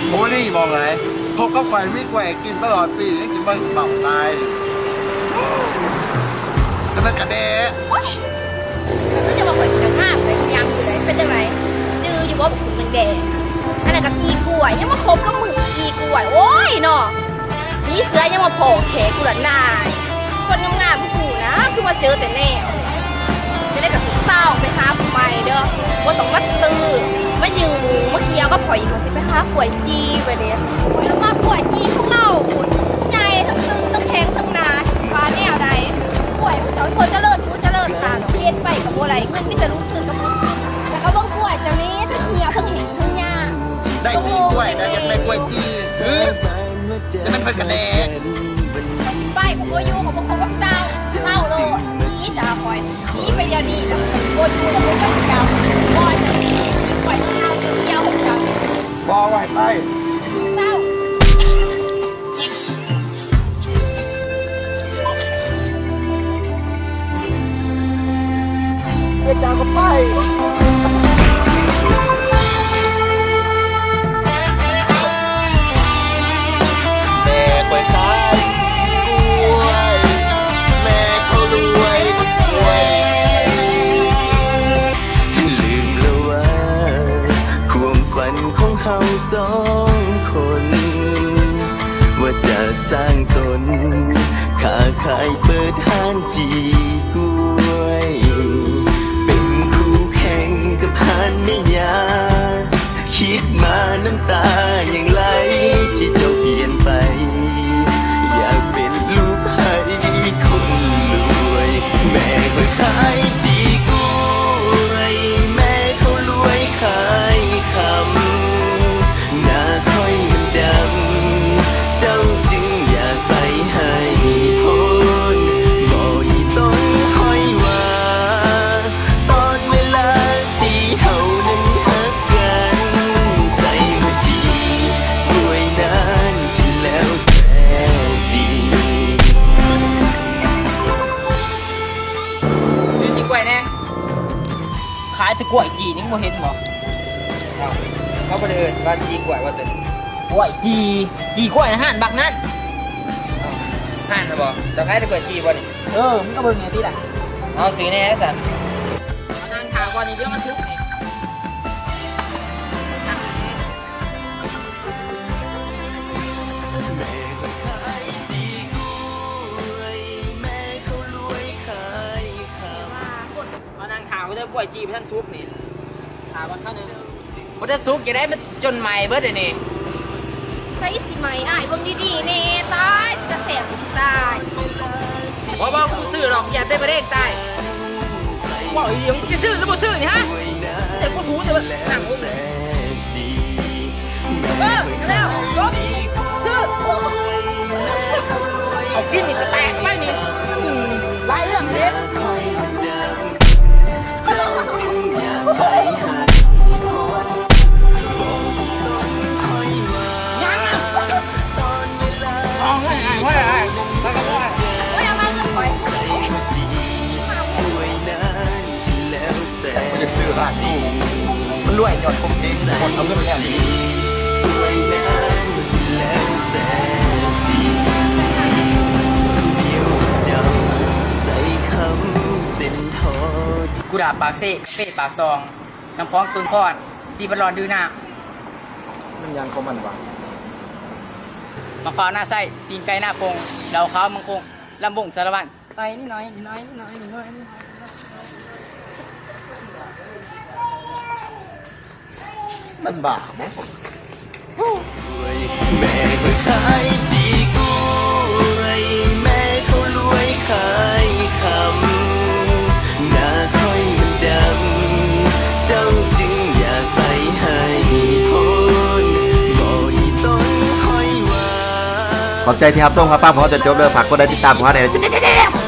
โมนี่มองไงเขาก็ไฟไม่แกว่กินตลอดปีนี่กินบ้างเต่าตายจะนั่นกระเดะก็จะมาเปิดกระห้ามเลยยังอยู่เลยเป็นยังไงจืออยู่ว่าบุกสุนแดงอันนั้นกับกีกล้วยยังมาคบกับมึงกีกล้วยโอ้ยเนาะนี่เสือยังมาโผล่แขกูละนายคนงามๆพวกกูนะคือมาเจอแต่แนวจะได้กับเศร้าไปหาผู้ใหม่เด้อว่าต้องมัดตื้อมายืมเมื่อกี้ก็พออีกคนสิไปหาป่วยจีไปเด้อแล้วมาป่วยจีของเราใหญ่ทั้งตึงทั้งแข็งทั้งหนาฟ้าแนวใดป่วยเจ้าคนเจริญรู้เจริญตาเพี้ยนไปกับอะไรเงินไม่จะรู้ชื่อกับมึงแต่เขาต้องป่วยเจ้านี้ทั้งเหี่ยวทั้งเห็นทั้งยาได้จีกล้วยได้ยังได้กล้วยจีจะเป็นเพื่อนกันแน่ไปของโบยูของพวกเขาเจ้าเท่าโลดนี้จะคอยนี้ไปเดี๋ยวนี้แล้วโบยูแล้วก็เจ้าบอยจะนี้ปล่อยเท้าเที่ยวของเจ้าบอไหวไปเจ้าเด็กจ้าก็ไปสองคนว่าจะสร้างตนค้าขายเปิดห้างจีกล้วยเป็นคู่แข่งกับพันไม่ยาคิดมาน้ำตาอย่างไรที่เจ้าเปลี่ยนไปอยากเป็นลูกให้คนรวยแม่ก็ขายจีกล้วยแม่เขารวยขายคำขายแต่กล้วยจีนี่มึงเห็นบ่เขาบ่ได้เอิ้นว่าจีกล้วยว่าตัวกล้วยจีกล้วยอาหารบักนั่นห่านน่ะบ่จะขายแต่กล้วยจีบ่นี่มึงก็เบิ่งไงที่ล่ะเอาซื้อแน่สั่นนางข่าวก่อนนี่เดี๋ยวมันชุบนี่เริ่มกล้วยจีไปท่านซุปนี่ถามก่อนท่านนึงบ่ได้ซุกจะได้มันจนใหม่เบิดนี่ใส่สิไหมอ้ายเบิ่งดีๆนี่ตายจะแสบสิตายบ่กูซื้อหรอกอย่าได้บ่ได้ตายว่าอีหยังสิซื้อหรือบ่ซื้อนี่ฮะเจ็บกูสูจะหนังกูแล้วรถซื้อเอากินนี่สแต็กไปนี่ไล่เรื่องนี้อยากซื้อร้านนี้มันรวยยอดคมเองคนเอาเงินมาแล้วกูด่าปากเซ่ปากซองน้ำพองตุนพอดซีบอลลอนดื้อหน้ามันยังเขามันวะมะพร้าวหน้าไส้ปีนไก่หน้าปงเหล่าขาวมังคงลำบงสารวัตรไปนี่น้อยมันบาปมั้งแม่ก็ขายจีกล้วยแม่เขารวยขายคำหน้าค่อยมันดำเจ้าจึงอยากไปให้พ้นบ่อีต้นค่อยว่าขอบใจที่รับชมครับป้าพอจะจบเลยฝากกดไลค์ติดตามผมให้หน่อย